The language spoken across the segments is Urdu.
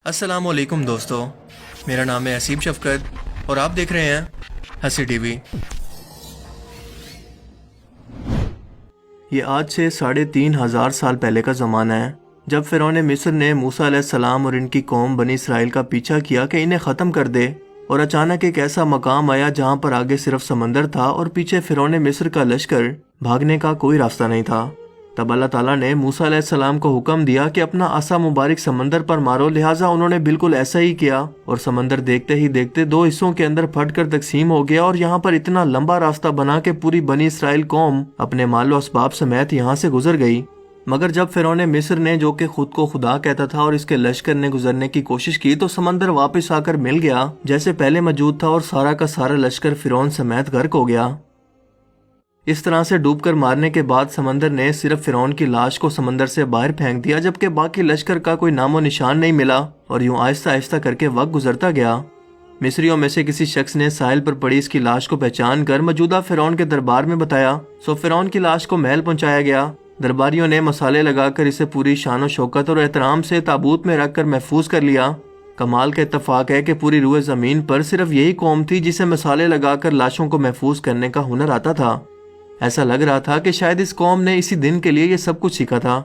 السلام علیکم دوستو، میرا نام ہے اسیب شفقت اور آپ دیکھ رہے ہیں ہنسی ٹی وی۔ یہ آج سے 3500 سال پہلے کا زمانہ ہے، جب فرعون مصر نے موسیٰ علیہ السلام اور ان کی قوم بنی اسرائیل کا پیچھا کیا کہ انہیں ختم کر دے، اور اچانک ایک ایسا مقام آیا جہاں پر آگے صرف سمندر تھا اور پیچھے فرعون مصر کا لشکر، بھاگنے کا کوئی راستہ نہیں تھا۔ تب اللہ تعالیٰ نے موسیٰ علیہ السلام کو حکم دیا کہ اپنا عصا مبارک سمندر پر مارو، لہٰذا انہوں نے بالکل ایسا ہی کیا اور سمندر دیکھتے ہی دیکھتے 2 حصوں کے اندر پھٹ کر تقسیم ہو گیا، اور یہاں پر اتنا لمبا راستہ بنا کہ پوری بنی اسرائیل قوم اپنے مال و اسباب سمیت یہاں سے گزر گئی۔ مگر جب فرعون مصر نے، جو کہ خود کو خدا کہتا تھا، اور اس کے لشکر نے گزرنے کی کوشش کی تو سمندر واپس آ کر مل گیا جیسے پہلے موجود تھا، اور سارا کا سارا لشکر فرعون سمیت غرق ہو گیا۔ اس طرح سے ڈوب کر مارنے کے بعد سمندر نے صرف فرعون کی لاش کو سمندر سے باہر پھینک دیا، جبکہ باقی لشکر کا کوئی نام و نشان نہیں ملا، اور یوں آہستہ آہستہ کر کے وقت گزرتا گیا۔ مصریوں میں سے کسی شخص نے ساحل پر پڑی اس کی لاش کو پہچان کر موجودہ فرعون کے دربار میں بتایا، سو فرعون کی لاش کو محل پہنچایا گیا۔ درباریوں نے مسالے لگا کر اسے پوری شان و شوکت اور احترام سے تابوت میں رکھ کر محفوظ کر لیا۔ کمال کا اتفاق ہے کہ پوری روئے زمین پر صرف یہی قوم تھی جسے مسالے لگا کر لاشوں کو محفوظ کرنے کا ہنر آتا تھا۔ ایسا لگ رہا تھا کہ شاید اس قوم نے اسی دن کے لیے یہ سب کچھ سیکھا تھا۔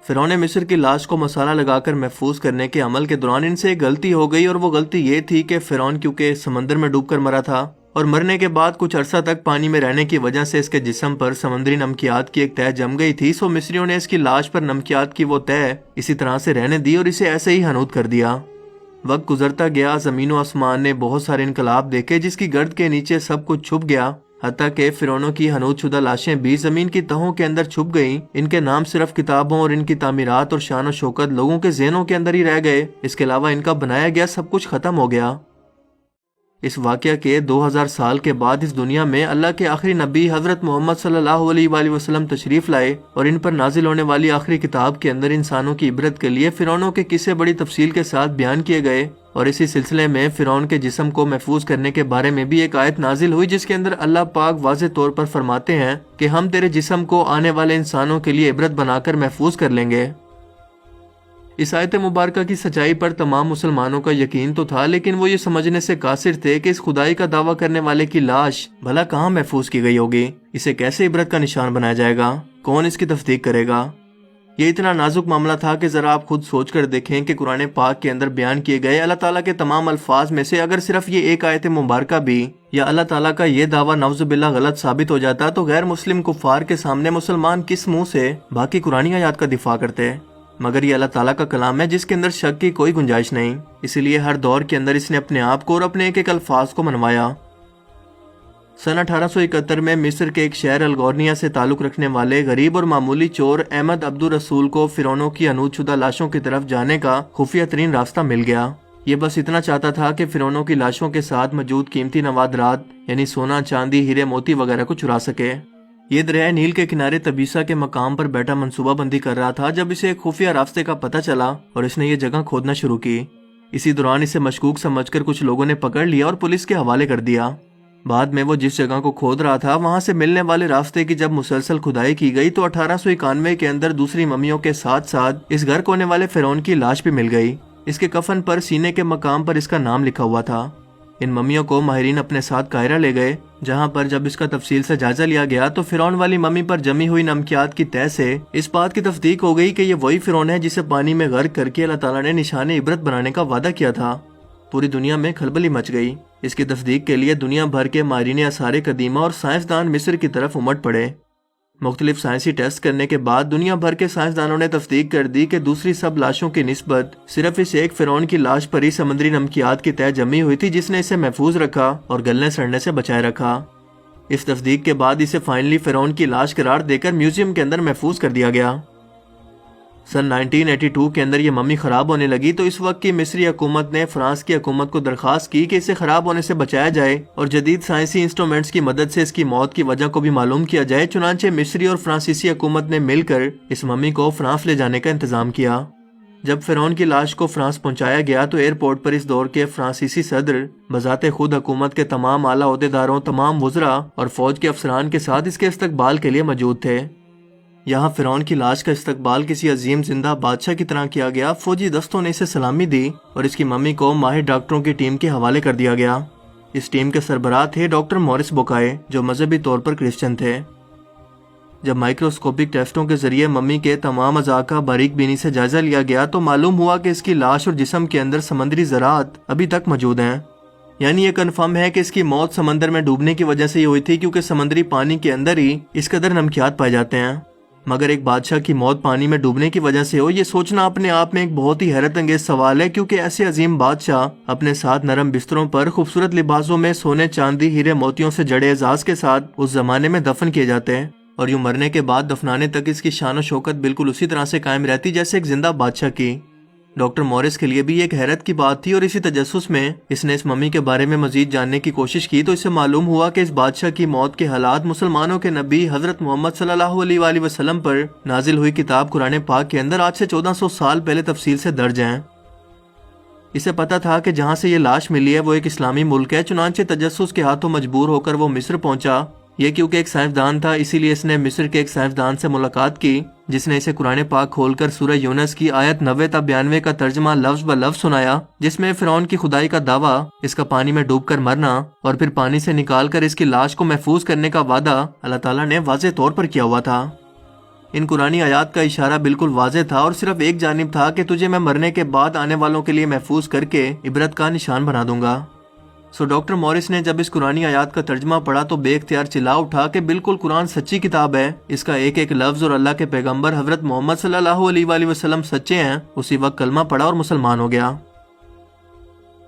فرعون مصر کی لاش کو مسالہ لگا کر محفوظ کرنے کے عمل کے دوران ان سے ایک غلطی ہو گئی، اور وہ غلطی یہ تھی کہ فرعون کیونکہ سمندر میں ڈوب کر مرا تھا، اور مرنے کے بعد کچھ عرصہ تک پانی میں رہنے کی وجہ سے اس کے جسم پر سمندری نمکیات کی ایک تہ جم گئی تھی، سو مصریوں نے اس کی لاش پر نمکیات کی وہ تہ اسی طرح سے رہنے دی اور اسے ایسے ہی حنوط کر دیا۔ وقت گزرتا گیا، زمین و آسمان نے بہت سارے انقلاب دیکھے جس کی گرد کے نیچے سب کچھ چھپ گیا، حتیٰ کہ فرعونوں کی حنوط شدہ لاشیں بھی زمین کی تہوں کے اندر چھپ گئیں۔ ان کے نام صرف کتابوں اور ان کی تعمیرات اور شان و شوکت لوگوں کے ذہنوں کے اندر ہی رہ گئے، اس کے علاوہ ان کا بنایا گیا سب کچھ ختم ہو گیا۔ اس واقعہ کے 2000 سال کے بعد اس دنیا میں اللہ کے آخری نبی حضرت محمد صلی اللہ علیہ وآلہ وسلم تشریف لائے، اور ان پر نازل ہونے والی آخری کتاب کے اندر انسانوں کی عبرت کے لیے فرعونوں کے قصے بڑی تفصیل کے ساتھ بیان کیے گئے، اور اسی سلسلے میں فرعون کے جسم کو محفوظ کرنے کے بارے میں بھی ایک آیت نازل ہوئی جس کے اندر اللہ پاک واضح طور پر فرماتے ہیں کہ ہم تیرے جسم کو آنے والے انسانوں کے لیے عبرت بنا کر محفوظ کر لیں گے۔ اس آیت مبارکہ کی سچائی پر تمام مسلمانوں کا یقین تو تھا، لیکن وہ یہ سمجھنے سے قاصر تھے کہ اس خدائی کا دعویٰ کرنے والے کی لاش بھلا کہاں محفوظ کی گئی ہوگی، اسے کیسے عبرت کا نشان بنایا جائے گا، کون اس کی تصدیق کرے گا۔ یہ اتنا نازک معاملہ تھا کہ ذرا آپ خود سوچ کر دیکھیں کہ قرآن پاک کے اندر بیان کیے گئے اللہ تعالیٰ کے تمام الفاظ میں سے اگر صرف یہ ایک آیت مبارکہ بھی یا اللہ تعالیٰ کا یہ دعویٰ نعوذ باللہ غلط ثابت ہو جاتا تو غیر مسلم کفار کے سامنے مسلمان کس منہ سے باقی قرآنی آیات کا دفاع کرتے؟ مگر یہ اللہ تعالیٰ کا کلام ہے جس کے اندر شک کی کوئی گنجائش نہیں، اسی لیے ہر دور کے اندر اس نے اپنے آپ کو اور اپنے ایک ایک الفاظ کو منوایا۔ سن 1871 میں مصر کے ایک شہر الگورنیا سے تعلق رکھنے والے غریب اور معمولی چور احمد عبد الرسول کو فرعونوں کی حنوط شدہ لاشوں کی طرف جانے کا خفیہ ترین راستہ مل گیا۔ یہ بس اتنا چاہتا تھا کہ فرعونوں کی لاشوں کے ساتھ موجود قیمتی نوادرات یعنی سونا، چاندی، ہیرے موتی وغیرہ کو چرا سکے۔ یہ دریائے نیل کے کنارے تبیسا کے مقام پر بیٹھا منصوبہ بندی کر رہا تھا جب اسے ایک خفیہ راستے کا پتہ چلا، اور اس نے یہ جگہ کھودنا شروع کی۔ اسی دوران اسے مشکوک سمجھ کر کچھ لوگوں نے پکڑ لیا اور پولیس کے حوالے کر دیا۔ بعد میں وہ جس جگہ کو کھود رہا تھا وہاں سے ملنے والے راستے کی جب مسلسل کھدائی کی گئی تو 1891 کے اندر دوسری ممیوں کے ساتھ ساتھ اس غرق ہونے والے فرعون کی لاش بھی مل گئی۔ اس کے کفن پر سینے کے مقام پر اس کا نام لکھا ہوا تھا۔ ان ممیوں کو ماہرین اپنے ساتھ قاہرہ لے گئے، جہاں پر جب اس کا تفصیل سے جائزہ لیا گیا تو فرعون والی ممی پر جمی ہوئی نمکیات کی تہ سے اس بات کی تصدیق ہو گئی کہ یہ وہی فرعون ہے جسے پانی میں غرق کر کے اللہ تعالیٰ نے نشان عبرت بنانے کا وعدہ کیا تھا۔ پوری دنیا میں کھلبلی مچ گئی۔ اس کی تصدیق کے لیے دنیا بھر کے ماہرین آثار قدیمہ اور سائنسدان مصر کی طرف امٹ پڑے۔ مختلف سائنسی ٹیسٹ کرنے کے بعد دنیا بھر کے سائنسدانوں نے تصدیق کر دی کہ دوسری سب لاشوں کی نسبت صرف اس ایک فرعون کی لاش پر ہی سمندری نمکیات کی تہ جمی ہوئی تھی جس نے اسے محفوظ رکھا اور گلنے سڑنے سے بچائے رکھا۔ اس تصدیق کے بعد اسے فائنلی فرعون کی لاش قرار دے کر میوزیم کے اندر محفوظ کر دیا گیا۔ سن 1982 کے اندر یہ ممی خراب ہونے لگی تو اس وقت کی مصری حکومت نے فرانس کی حکومت کو درخواست کی کہ اسے خراب ہونے سے بچایا جائے اور جدید سائنسی انسٹرومنٹس کی مدد سے اس کی موت کی وجہ کو بھی معلوم کیا جائے۔ چنانچہ مصری اور فرانسیسی حکومت نے مل کر اس ممی کو فرانس لے جانے کا انتظام کیا۔ جب فرعون کی لاش کو فرانس پہنچایا گیا تو ایئرپورٹ پر اس دور کے فرانسیسی صدر بذات خود حکومت کے تمام اعلیٰ عہدیداروں، تمام وزراء اور فوج کے افسران کے ساتھ اس کے استقبال کے لیے موجود تھے۔ یہاں فرعون کی لاش کا استقبال کسی عظیم زندہ بادشاہ کی طرح کیا گیا۔ فوجی دستوں نے اسے سلامی دی اور اس کی ممی کو ماہر ڈاکٹروں کی ٹیم کے حوالے کر دیا گیا۔ اس ٹیم کے سربراہ تھے ڈاکٹر مورس بوکائے، جو مذہبی طور پر کرسچن تھے۔ جب مائکروسکوپک ٹیسٹوں کے ذریعے ممی کے تمام اعضاء کا باریک بینی سے جائزہ لیا گیا تو معلوم ہوا کہ اس کی لاش اور جسم کے اندر سمندری ذرات ابھی تک موجود ہیں۔ یعنی یہ کنفرم ہے کہ اس کی موت سمندر میں ڈوبنے کی وجہ سے ہی ہوئی تھی، کیونکہ سمندری پانی کے اندر ہی اس قدر نمکیات پائے جاتے ہیں۔ مگر ایک بادشاہ کی موت پانی میں ڈوبنے کی وجہ سے ہو، یہ سوچنا اپنے آپ میں ایک بہت ہی حیرت انگیز سوال ہے، کیونکہ ایسے عظیم بادشاہ اپنے ساتھ نرم بستروں پر خوبصورت لباسوں میں سونے چاندی ہیرے موتیوں سے جڑے اعزاز کے ساتھ اس زمانے میں دفن کیے جاتے ہیں، اور یوں مرنے کے بعد دفنانے تک اس کی شان و شوکت بالکل اسی طرح سے قائم رہتی جیسے ایک زندہ بادشاہ کی۔ ڈاکٹر مورس کے لیے بھی یہ ایک حیرت کی بات تھی، اور اسی تجسس میں اس نے اس ممی کے بارے میں مزید جاننے کی کوشش کی تو اسے معلوم ہوا کہ اس بادشاہ کی موت کے حالات مسلمانوں کے نبی حضرت محمد صلی اللہ علیہ وآلہ وسلم پر نازل ہوئی کتاب قرآن پاک کے اندر آج سے 1400 سال پہلے تفصیل سے درج ہیں۔ اسے پتا تھا کہ جہاں سے یہ لاش ملی ہے وہ ایک اسلامی ملک ہے، چنانچہ تجسس کے ہاتھوں مجبور ہو کر وہ مصر پہنچا۔ یہ کیونکہ ایک سائنسدان تھا، اسی لیے اس نے مصر کے ایک سائنسدان سے ملاقات کی، جس نے اسے قرآن پاک کھول کر سورہ یونس کی آیت 90 تا 92 کا ترجمہ لفظ ب لفظ سنایا، جس میں فرعون کی خدائی کا دعویٰ، اس کا پانی میں ڈوب کر مرنا اور پھر پانی سے نکال کر اس کی لاش کو محفوظ کرنے کا وعدہ اللہ تعالیٰ نے واضح طور پر کیا ہوا تھا۔ ان قرآنی آیات کا اشارہ بالکل واضح تھا اور صرف ایک جانب تھا کہ تجھے میں مرنے کے بعد آنے والوں کے لیے محفوظ کر کے عبرت کا نشان بنا دوں گا۔ ڈاکٹر مورس نے جب اس قرآنی آیات کا ترجمہ پڑھا تو بے اختیار چلا اٹھا کہ بالکل قرآن سچی کتاب ہے، اس کا ایک ایک لفظ اور اللہ کے پیغمبر حضرت محمد صلی اللہ علیہ وآلہ وسلم سچے ہیں۔ اسی وقت کلمہ پڑھا اور مسلمان ہو گیا۔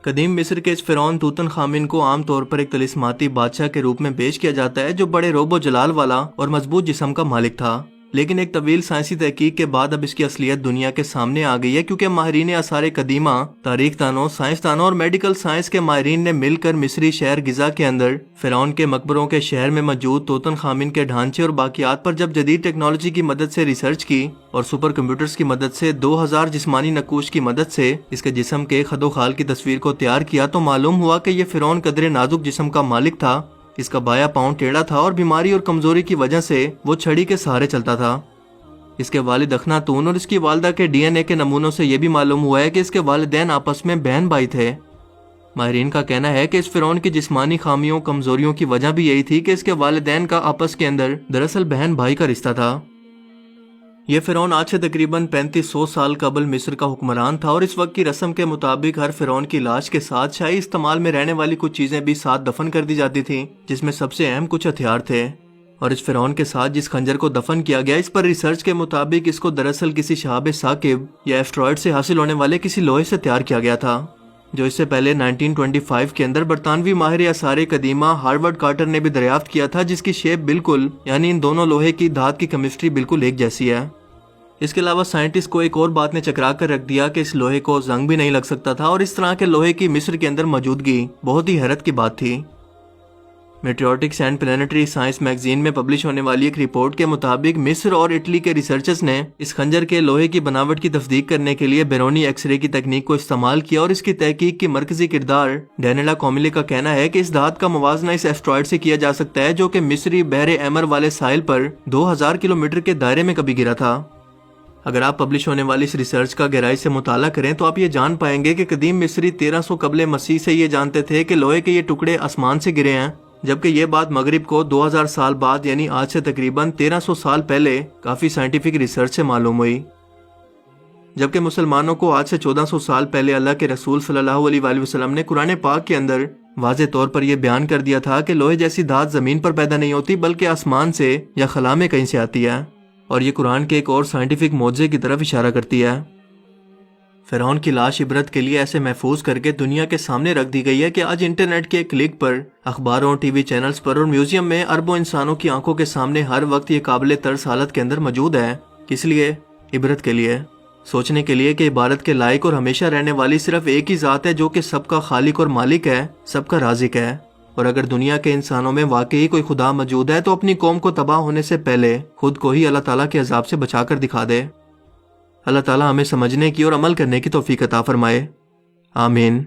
قدیم مصر کے اس فرعون توتن خامن کو عام طور پر ایک طلسماتی بادشاہ کے روپ میں پیش کیا جاتا ہے، جو بڑے روب و جلال والا اور مضبوط جسم کا مالک تھا۔ لیکن ایک طویل سائنسی تحقیق کے بعد اب اس کی اصلیت دنیا کے سامنے آ گئی ہے، کیونکہ ماہرین آثار قدیمہ، تاریخ دانوں، سائنس دانوں اور میڈیکل سائنس کے ماہرین نے مل کر مصری شہر غزہ کے اندر فرعون کے مقبروں کے شہر میں موجود توتن خامن کے ڈھانچے اور باقیات پر جب جدید ٹیکنالوجی کی مدد سے ریسرچ کی اور سپر کمپیوٹرز کی مدد سے 2000 جسمانی نقوش کی مدد سے اس کے جسم کے خد و خال کی تصویر کو تیار کیا تو معلوم ہوا کہ یہ فرعون قدرے نازک جسم کا مالک تھا۔ اس کا بایاں پاؤں ٹیڑھا تھا اور بیماری اور کمزوری کی وجہ سے وہ چھڑی کے سہارے چلتا تھا۔ اس کے والد اخناتون اور اس کی والدہ کے ڈی این اے کے نمونوں سے یہ بھی معلوم ہوا ہے کہ اس کے والدین آپس میں بہن بھائی تھے۔ ماہرین کا کہنا ہے کہ اس فرعون کی جسمانی خامیوں کمزوریوں کی وجہ بھی یہی تھی کہ اس کے والدین کا آپس کے اندر دراصل بہن بھائی کا رشتہ تھا۔ یہ فرعون آج سے تقریباً 3500 سال قبل مصر کا حکمران تھا، اور اس وقت کی رسم کے مطابق ہر فرعون کی لاش کے ساتھ شاہی استعمال میں رہنے والی کچھ چیزیں بھی ساتھ دفن کر دی جاتی تھیں، جس میں سب سے اہم کچھ ہتھیار تھے۔ اور اس فرعون کے ساتھ جس خنجر کو دفن کیا گیا، اس پر ریسرچ کے مطابق اس کو دراصل کسی شہاب ثاقب یا ایسٹرائڈ سے حاصل ہونے والے کسی لوہے سے تیار کیا گیا تھا، جو اس سے پہلے 1925 کے اندر برطانوی ماہر آثار قدیمہ ہارورڈ کارٹر نے بھی دریافت کیا تھا، جس کی شیپ بالکل، یعنی ان دونوں لوہے کی دھات کی کیمسٹری بالکل ایک جیسی ہے۔ اس کے علاوہ سائنٹسٹ کو ایک اور بات نے چکرا کر رکھ دیا کہ اس لوہے کو زنگ بھی نہیں لگ سکتا تھا، اور اس طرح کے لوہے کی مصر کے اندر موجودگی بہت ہی حیرت کی بات تھی۔ Meteoritics and planetary science magazine میں پبلش ہونے والی ایک رپورٹ کے مطابق مصر اور اٹلی کے ریسرچرز نے اس خنجر کے لوہے کی بناوٹ کی تصدیق کرنے کے لیے بیرونی ایکس رے کی تکنیک کو استعمال کیا، اور اس کی تحقیق کی مرکزی کردار ڈینیلا کوملی کا کہنا ہے کہ اس دھات کا موازنہ اس ایسٹرائڈ سے کیا جا سکتا ہے، جو کہ مصری بحر احمر والے ساحل پر 2000 کلومیٹر کے دائرے میں کبھی گرا تھا۔ اگر آپ پبلش ہونے والی اس ریسرچ کا گہرائی سے مطالعہ کریں تو آپ یہ جان پائیں گے کہ قدیم مصری 1300 قبل مسیح سے یہ جانتے تھے کہ لوہے کے یہ ٹکڑے آسمان سے گرے ہیں، جبکہ یہ بات مغرب کو 2000 سال بعد یعنی آج سے تقریباً 1300 سال پہلے کافی سائنٹیفک ریسرچ سے معلوم ہوئی۔ جبکہ مسلمانوں کو آج سے 1400 سال پہلے اللہ کے رسول صلی اللہ علیہ وآلہ وسلم نے قرآن پاک کے اندر واضح طور پر یہ بیان کر دیا تھا کہ لوہے جیسی دھات زمین پر پیدا نہیں ہوتی بلکہ آسمان سے یا خلا میں کہیں سے آتی ہے، اور یہ قرآن کے ایک اور سائنٹیفک معجزے کی طرف اشارہ کرتی ہے۔ فرعون کی لاش عبرت کے لیے ایسے محفوظ کر کے دنیا کے سامنے رکھ دی گئی ہے کہ آج انٹرنیٹ کے ایک کلک پر اخباروں، ٹی وی چینلز پر اور میوزیم میں اربوں انسانوں کی آنکھوں کے سامنے ہر وقت یہ قابل ترس حالت کے اندر موجود ہے۔ کس لیے؟ عبرت کے لیے، سوچنے کے لیے کہ عبادت کے لائق اور ہمیشہ رہنے والی صرف ایک ہی ذات ہے جو کہ سب کا خالق اور مالک ہے، سب کا رازق ہے۔ اور اگر دنیا کے انسانوں میں واقعی کوئی خدا موجود ہے تو اپنی قوم کو تباہ ہونے سے پہلے خود کو ہی اللہ تعالیٰ کے عذاب سے بچا کر دکھا دے۔ اللہ تعالیٰ ہمیں سمجھنے کی اور عمل کرنے کی توفیق عطا فرمائے، آمین۔